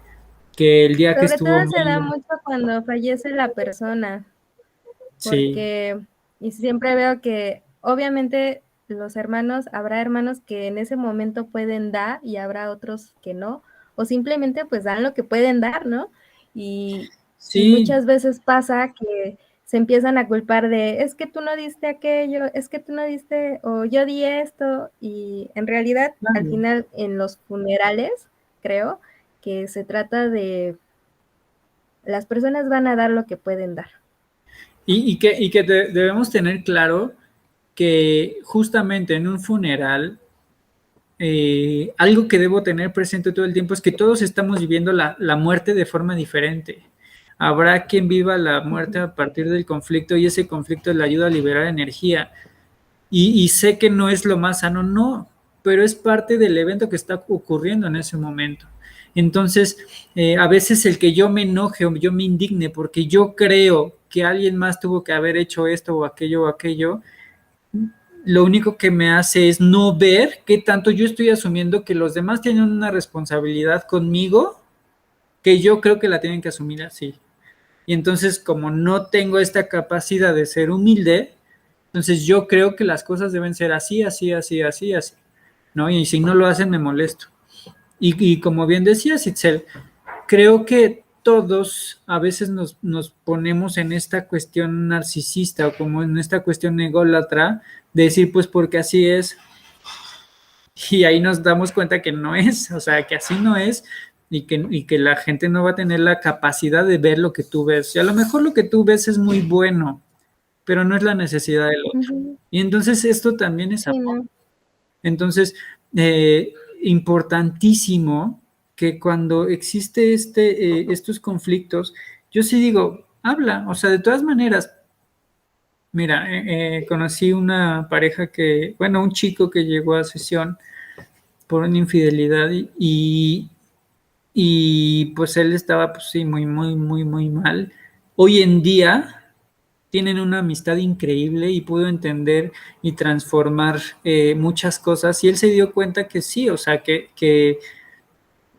que el día que Sobre estuvo todo se da Milo, mucho cuando fallece la persona, sí, porque y siempre veo que obviamente los hermanos, habrá hermanos que en ese momento pueden dar y habrá otros que no, o simplemente pues dan lo que pueden dar, ¿no? Y sí, muchas veces pasa que se empiezan a culpar de, es que tú no diste aquello, es que tú no diste, o yo di esto, y en realidad al claro. final en los funerales, creo que se trata de, las personas van a dar lo que pueden dar. Y que debemos tener claro que justamente en un funeral algo que debo tener presente todo el tiempo es que todos estamos viviendo la muerte de forma diferente. Habrá quien viva la muerte Ujú. a partir del conflicto y ese conflicto le ayuda a liberar energía. Y sé que no es lo más sano, no, pero es parte del evento que está ocurriendo en ese momento. Entonces, a veces el que yo me enoje o yo me indigne porque yo creo que alguien más tuvo que haber hecho esto o aquello, lo único que me hace es no ver qué tanto yo estoy asumiendo que los demás tienen una responsabilidad conmigo que yo creo que la tienen que asumir así. Y entonces, como no tengo esta capacidad de ser humilde, entonces yo creo que las cosas deben ser así, así, así, así, así, ¿no? Y si no lo hacen, me molesto. Y como bien decías, Itzel, creo que todos a veces nos ponemos en esta cuestión narcisista o como en esta cuestión ególatra de decir, pues porque así es, y ahí nos damos cuenta que no es, o sea, que así no es, y que la gente no va a tener la capacidad de ver lo que tú ves. Y a lo mejor lo que tú ves es muy bueno, pero no es la necesidad del otro. Ujú. Y entonces esto también es Sí, amor. no. Entonces, importantísimo que cuando existe estos conflictos, yo sí digo, habla, o sea, de todas maneras, mira, conocí una pareja que, bueno, un chico que llegó a sesión por una infidelidad y pues él estaba, pues sí, muy, muy, muy, muy mal. Hoy en día tienen una amistad increíble y pudo entender y transformar muchas cosas y él se dio cuenta que sí, o sea, que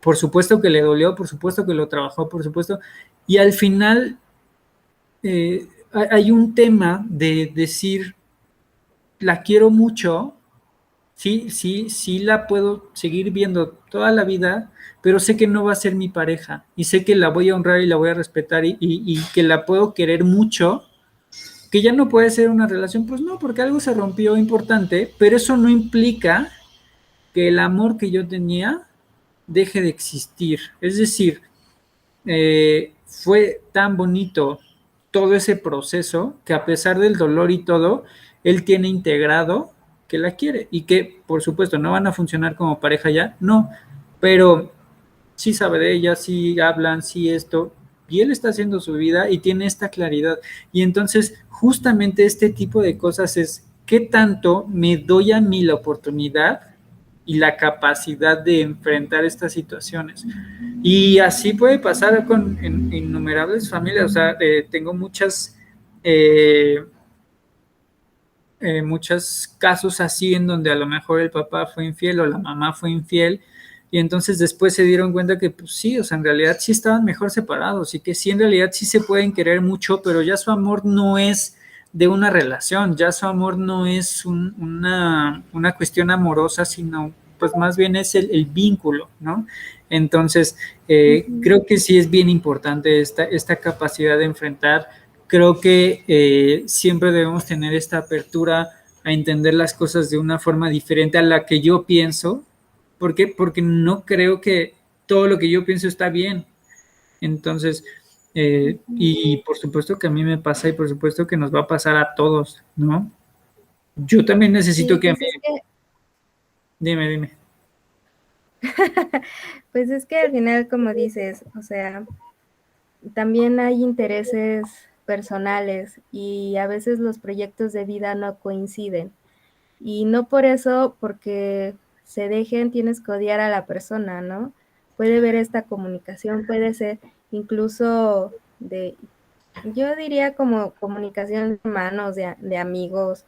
por supuesto que le dolió, por supuesto que lo trabajó, por supuesto, y al final hay un tema de decir, la quiero mucho, sí, sí, sí la puedo seguir viendo toda la vida, pero sé que no va a ser mi pareja y sé que la voy a honrar y la voy a respetar y que la puedo querer mucho, que ya no puede ser una relación, pues no, porque algo se rompió importante, pero eso no implica que el amor que yo tenía deje de existir. Es decir, fue tan bonito todo ese proceso que a pesar del dolor y todo, él tiene integrado que la quiere y que por supuesto no van a funcionar como pareja ya, no, pero sí sabe de ella, sí hablan, sí esto, y él está haciendo su vida y tiene esta claridad. Y entonces justamente este tipo de cosas es qué tanto me doy a mí la oportunidad y la capacidad de enfrentar estas situaciones. Y así puede pasar con innumerables familias. O sea, tengo eh, muchos casos así en donde a lo mejor el papá fue infiel o la mamá fue infiel y entonces después se dieron cuenta que pues sí, o sea, en realidad sí estaban mejor separados y que sí, en realidad sí se pueden querer mucho, pero ya su amor no es de una relación, ya su amor no es una cuestión amorosa, sino pues más bien es el vínculo, ¿no? Entonces, Ujú. creo que sí es bien importante esta capacidad de enfrentar. Creo que siempre debemos tener esta apertura a entender las cosas de una forma diferente a la que yo pienso. ¿Por qué? Porque no creo que todo lo que yo pienso está bien. Entonces, Ujú. y por supuesto que a mí me pasa y por supuesto que nos va a pasar a todos, ¿no? Yo también necesito Sí, que a mí... Dime, dime. pues es que al final, como dices, o sea, también hay intereses personales y a veces los proyectos de vida no coinciden. Y no por eso, porque se dejen, tienes que odiar a la persona, ¿no? Puede haber esta comunicación, puede ser incluso de, yo diría como comunicación de hermanos, de amigos,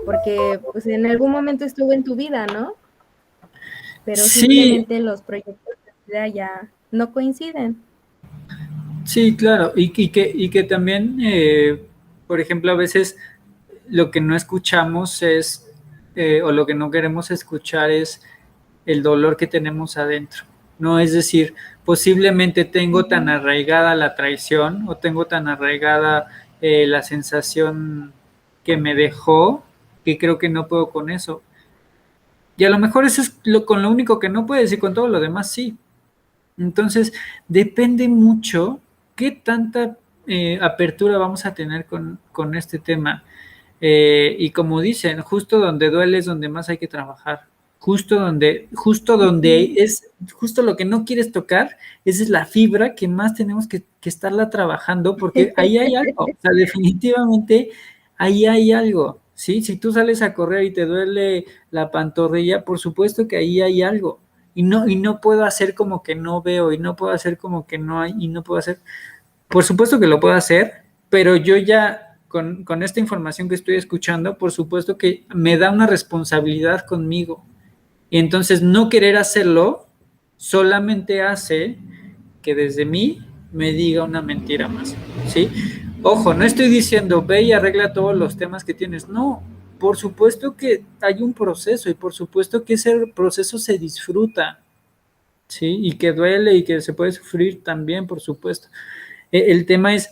porque pues en algún momento estuvo en tu vida, ¿no? Pero Sí, simplemente los proyectos de vida ya no coinciden. sí, claro. Y que también, por ejemplo, a veces lo que no escuchamos es, o lo que no queremos escuchar es el dolor que tenemos adentro, ¿no? Es decir, posiblemente tengo tan Ujú. arraigada la traición o tengo tan arraigada la sensación que me dejó que creo que no puedo con eso. Y a lo mejor eso es con lo único que no puedes y con todo lo demás sí. Entonces, depende mucho qué tanta apertura vamos a tener con este tema. Y como dicen, justo donde duele es donde más hay que trabajar. Justo donde Ujú. es, justo lo que no quieres tocar, esa es la fibra que más tenemos que estarla trabajando, porque ahí hay algo. O sea, definitivamente ahí hay algo. ¿Sí? Si tú sales a correr y te duele la pantorrilla, por supuesto que ahí hay algo. Y no puedo hacer como que no veo, y no puedo hacer como que no hay, y no puedo hacer. Por supuesto que lo puedo hacer, pero yo ya con esta información que estoy escuchando, por supuesto que me da una responsabilidad conmigo. Y entonces no querer hacerlo solamente hace que desde mí me diga una mentira más, ¿sí? Ojo, no estoy diciendo ve y arregla todos los temas que tienes, no, por supuesto que hay un proceso y por supuesto que ese proceso se disfruta, ¿sí? Y que duele y que se puede sufrir también, por supuesto. El tema es,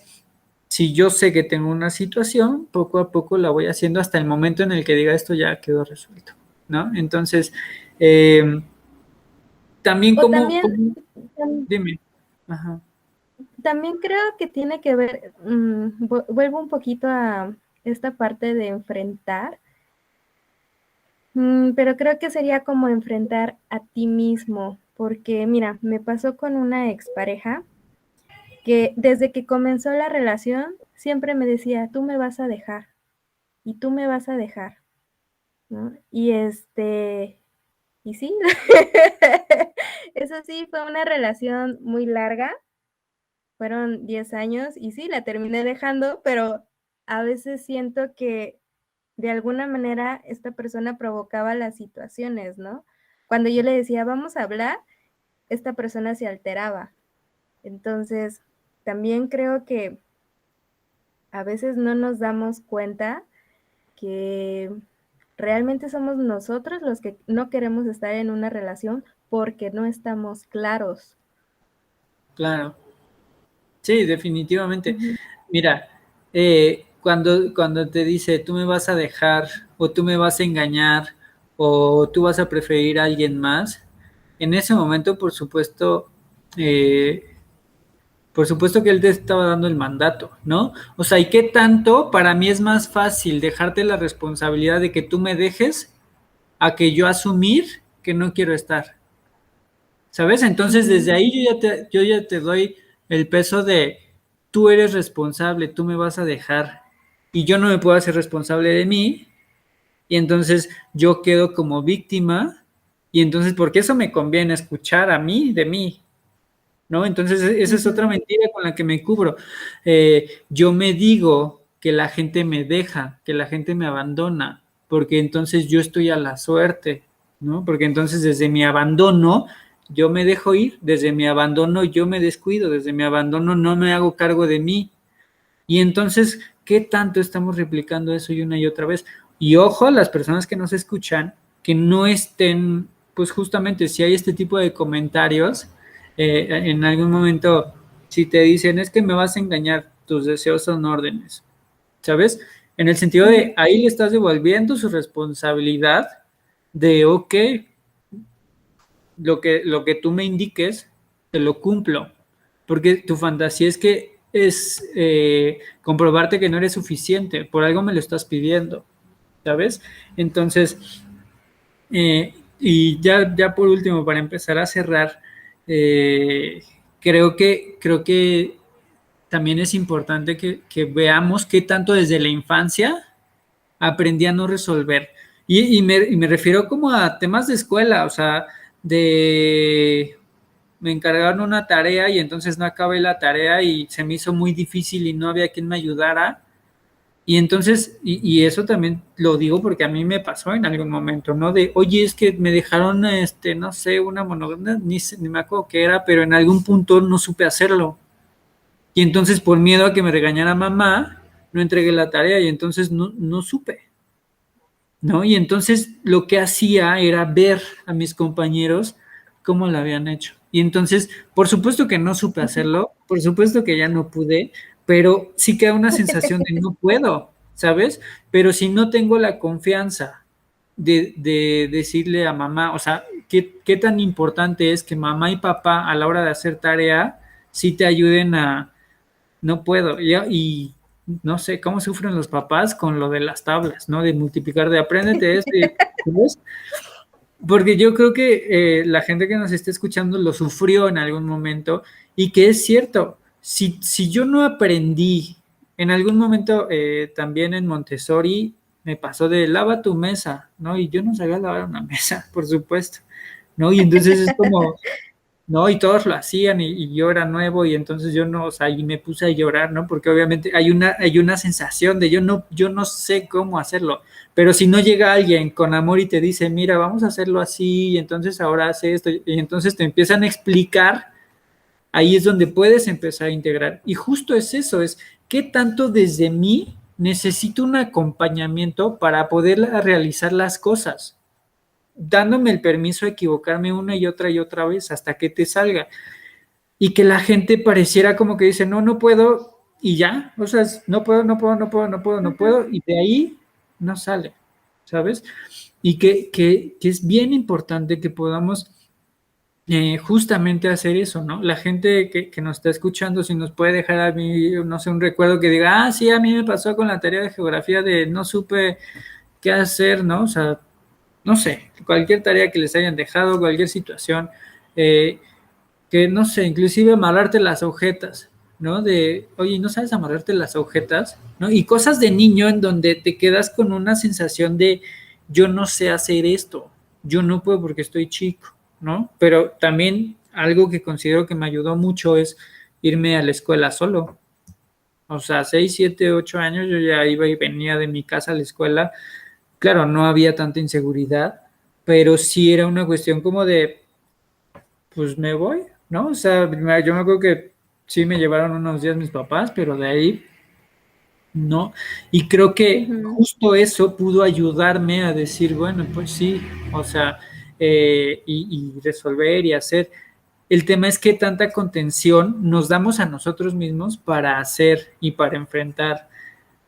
si yo sé que tengo una situación, poco a poco la voy haciendo hasta el momento en el que diga esto ya quedó resuelto, ¿no? Entonces, también O como, también, dime, ajá, también creo que tiene que ver, vuelvo un poquito a esta parte de enfrentar, pero creo que sería como enfrentar a ti mismo, porque mira, me pasó con una expareja que desde que comenzó la relación siempre me decía, tú me vas a dejar y tú me vas a dejar, ¿no? Y sí, eso sí, fue una relación muy larga, fueron 10 años y sí, la terminé dejando, pero a veces siento que de alguna manera esta persona provocaba las situaciones, ¿no? Cuando yo le decía, vamos a hablar, esta persona se alteraba. Entonces, también creo que a veces no nos damos cuenta que realmente somos nosotros los que no queremos estar en una relación porque no estamos claros. claro, sí, definitivamente. Ujú. Mira, cuando te dice tú me vas a dejar o tú me vas a engañar o tú vas a preferir a alguien más, en ese momento, por supuesto que él te estaba dando el mandato, ¿no? O sea, ¿y qué tanto? Para mí es más fácil dejarte la responsabilidad de que tú me dejes a que yo asumir que no quiero estar, ¿sabes? Entonces, desde Ujú. ahí yo ya te doy el peso de tú eres responsable, tú me vas a dejar y yo no me puedo hacer responsable de mí y entonces yo quedo como víctima y entonces, porque eso me conviene escuchar a mí de mí, ¿no? Entonces, esa es otra Ujú. mentira con la que me cubro. Yo me digo que la gente me deja, que la gente me abandona, porque entonces yo estoy a la suerte, ¿no? Porque entonces desde mi abandono yo me dejo ir, desde mi abandono yo me descuido, desde mi abandono no me hago cargo de mí. Y entonces, ¿qué tanto estamos replicando eso y una y otra vez? Y ojo a las personas que nos escuchan, que no estén, pues justamente si hay este tipo de comentarios, en algún momento, si te dicen, es que me vas a engañar, tus deseos son órdenes, ¿sabes? En el sentido de, Ujú. ahí le estás devolviendo su responsabilidad de, ok, lo que tú me indiques, te lo cumplo. Porque tu fantasía es comprobarte que no eres suficiente, por algo me lo estás pidiendo, ¿sabes? Entonces, y ya por último, para empezar a cerrar, eh, creo que también es importante que veamos qué tanto desde la infancia aprendí a no resolver. Y me refiero como a temas de escuela, o sea, me encargaron una tarea y entonces no acabé la tarea y se me hizo muy difícil y no había quien me ayudara. Y entonces, y eso también lo digo porque a mí me pasó en algún momento, ¿no? De, oye, es que me dejaron, no sé, una monografía, ni me acuerdo qué era, pero en algún punto no supe hacerlo. Y entonces, por miedo a que me regañara mamá, no entregué la tarea y entonces no supe. ¿No? Y entonces lo que hacía era ver a mis compañeros cómo lo habían hecho. Y entonces, por supuesto que no supe hacerlo, por supuesto que ya no pude, pero sí queda una sensación de no puedo, ¿sabes? Pero si no tengo la confianza de decirle a mamá, o sea, ¿qué tan importante es que mamá y papá a la hora de hacer tarea sí te ayuden a, no puedo, y no sé cómo sufren los papás con lo de las tablas, ¿no? De multiplicar, de apréndete esto, ¿sabes? Porque yo creo que la gente que nos está escuchando lo sufrió en algún momento y que es cierto, si yo no aprendí, en algún momento también en Montessori me pasó de lava tu mesa, ¿no? Y yo no sabía lavar una mesa, por supuesto, ¿no? Y entonces es como, ¿no? Y todos lo hacían y yo era nuevo y entonces yo no, o sea, y me puse a llorar, ¿no? Porque obviamente hay una sensación de yo no sé cómo hacerlo, pero si no llega alguien con amor y te dice, mira, vamos a hacerlo así y entonces ahora hace esto y entonces te empiezan a explicar, ahí es donde puedes empezar a integrar. Y justo es eso, es qué tanto desde mí necesito un acompañamiento para poder realizar las cosas, dándome el permiso de equivocarme una y otra vez hasta que te salga. Y que la gente pareciera como que dice, no, no puedo, y ya, o sea, no puedo, no puedo, no puedo, no puedo, no puedo, y de ahí no sale, ¿sabes? Y que es bien importante que podamos justamente hacer eso, ¿no? La gente que nos está escuchando, si nos puede dejar a mí, no sé, un recuerdo que diga, sí, a mí me pasó con la tarea de geografía de no supe qué hacer, ¿no? O sea, no sé, cualquier tarea que les hayan dejado, cualquier situación, que no sé, inclusive amarrarte las agujetas, ¿no? De, oye, ¿no sabes amarrarte las agujetas? ¿No? Y cosas de niño en donde te quedas con una sensación de, yo no sé hacer esto, yo no puedo porque estoy chico, ¿no? Pero también algo que considero que me ayudó mucho es irme a la escuela solo. O sea, 6, 7, 8 años yo ya iba y venía de mi casa a la escuela. Claro, no había tanta inseguridad, pero sí era una cuestión como de, pues me voy, ¿no? O sea, yo me acuerdo que sí me llevaron unos días mis papás, pero de ahí no. Y creo que Ujú. justo eso pudo ayudarme a decir, bueno, pues sí, o sea, y resolver y hacer. El tema es que tanta contención nos damos a nosotros mismos para hacer y para enfrentar.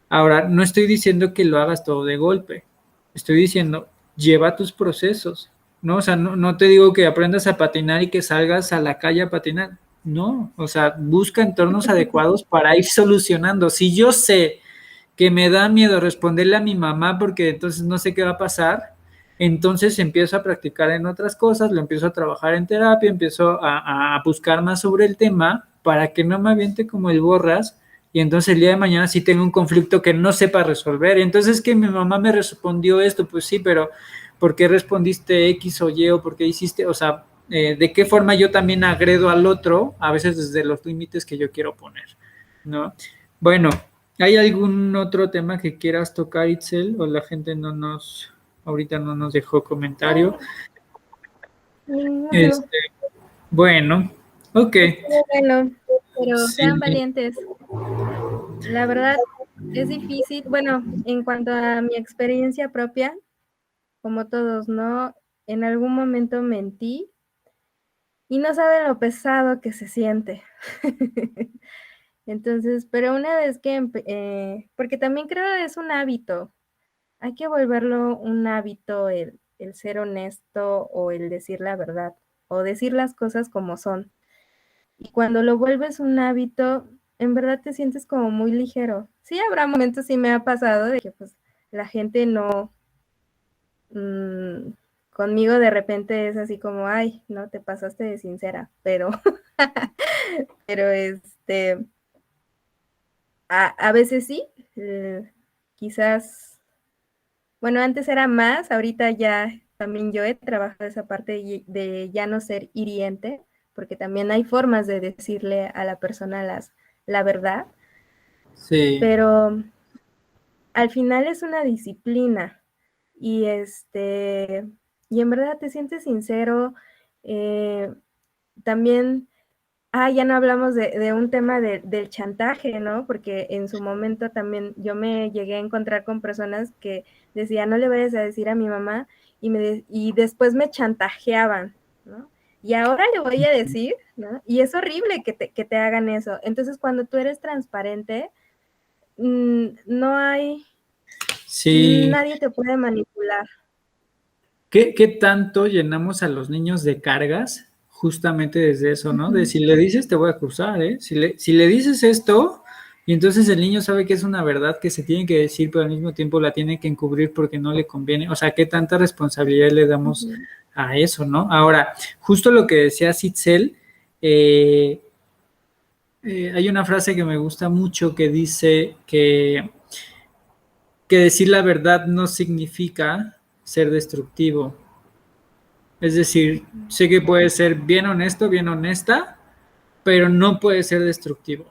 Ahora, no estoy diciendo que lo hagas todo de golpe, estoy diciendo, lleva tus procesos, ¿no? O sea, no, no te digo que aprendas a patinar y que salgas a la calle a patinar, no, o sea, busca entornos adecuados para ir solucionando. Si yo sé que me da miedo responderle a mi mamá porque entonces no sé qué va a pasar, entonces empiezo a practicar en otras cosas, lo empiezo a trabajar en terapia, empiezo a buscar más sobre el tema para que no me aviente como el borras y entonces el día de mañana sí tengo un conflicto que no sepa resolver. Entonces que mi mamá me respondió esto, pues sí, pero ¿por qué respondiste X o Y o por qué hiciste? O sea, ¿de qué forma yo también agredo al otro? A veces desde los límites que yo quiero poner, ¿no? Bueno, ¿hay algún otro tema que quieras tocar, Itzel? O la gente ahorita no nos dejó comentario. Ninguno. Este, bueno, ok. Estuvo bueno, pero Sí, sean valientes. La verdad es difícil. Bueno, en cuanto a mi experiencia propia, como todos, ¿no? En algún momento mentí y no saben lo pesado que se siente. Entonces, pero una vez que, porque también creo que es un hábito, hay que volverlo un hábito el ser honesto o el decir la verdad o decir las cosas como son. Y cuando lo vuelves un hábito, en verdad te sientes como muy ligero. Sí, habrá momentos, sí me ha pasado, de que pues la gente no, mmm, conmigo de repente es así como, ay, no, te pasaste de sincera, pero, pero a veces sí, quizás, bueno, antes era más, ahorita ya también yo he trabajado esa parte de ya no ser hiriente, porque también hay formas de decirle a la persona la verdad, sí, pero al final es una disciplina y y en verdad te sientes sincero. También, ya no hablamos de un tema del chantaje, ¿no? Porque en su momento también yo me llegué a encontrar con personas que decían, no le vayas a decir a mi mamá, y después me chantajeaban, ¿no? Y ahora le voy a decir, ¿no? Y es horrible que te hagan eso. Entonces, cuando tú eres transparente, no hay, sí. nadie te puede manipular. ¿Qué tanto llenamos a los niños de cargas? Justamente desde eso, ¿no? De Ujú. si le dices, te voy a acusar, ¿eh? Si le dices esto, y entonces el niño sabe que es una verdad que se tiene que decir, pero al mismo tiempo la tiene que encubrir porque no le conviene. O sea, ¿qué tanta responsabilidad le damos Ujú. a eso, ¿no? Ahora, justo lo que decía Sitzel, eh, hay una frase que me gusta mucho que dice que decir la verdad no significa ser destructivo. Es decir, sé que puede ser bien honesto, bien honesta, pero no puede ser destructivo,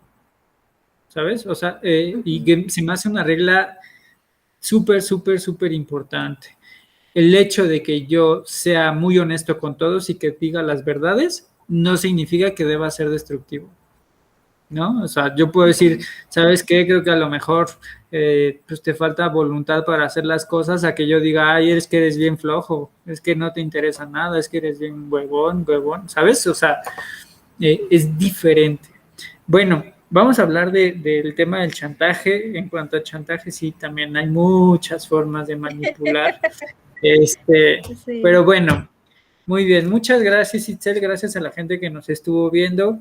¿sabes? O sea, y Ujú. que se me hace una regla súper, súper, súper importante. El hecho de que yo sea muy honesto con todos y que diga las verdades no significa que deba ser destructivo, ¿no? O sea, yo puedo decir, ¿sabes qué? Creo que a lo mejor pues te falta voluntad para hacer las cosas, a que yo diga, ay, es que eres bien flojo, es que no te interesa nada, es que eres bien huevón, ¿sabes? O sea, es diferente. Bueno, vamos a hablar del tema del chantaje. En cuanto a chantaje, sí, también hay muchas formas de manipular. Sí. Pero bueno, muy bien. Muchas gracias, Itzel. Gracias a la gente que nos estuvo viendo.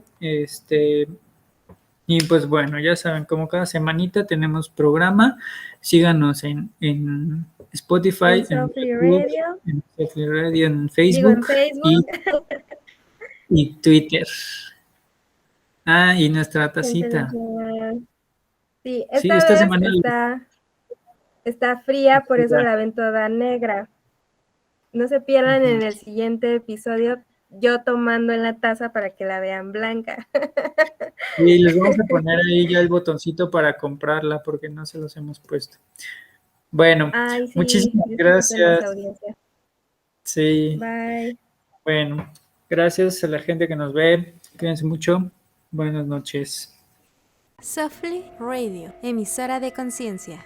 Y pues bueno, ya saben, como cada semanita tenemos programa. Síganos en Spotify, En en Softly YouTube, Radio. en Softly Radio, en Digo, en Facebook Facebook. y Twitter. Ah, y nuestra Gente tacita. Sí, Sí, esta esta vez semana. está fría, por eso la ven toda negra. No se pierdan en el siguiente episodio yo tomando en la taza para que la vean blanca. Y les vamos a poner ahí ya el botoncito para comprarla porque no se los hemos puesto. Bueno, Ay, sí, muchísimas disfrútenos, gracias. audiencia. Sí, Bye. bueno, gracias a la gente que nos ve. Cuídense mucho. Buenas noches. Softly Radio, emisora de conciencia.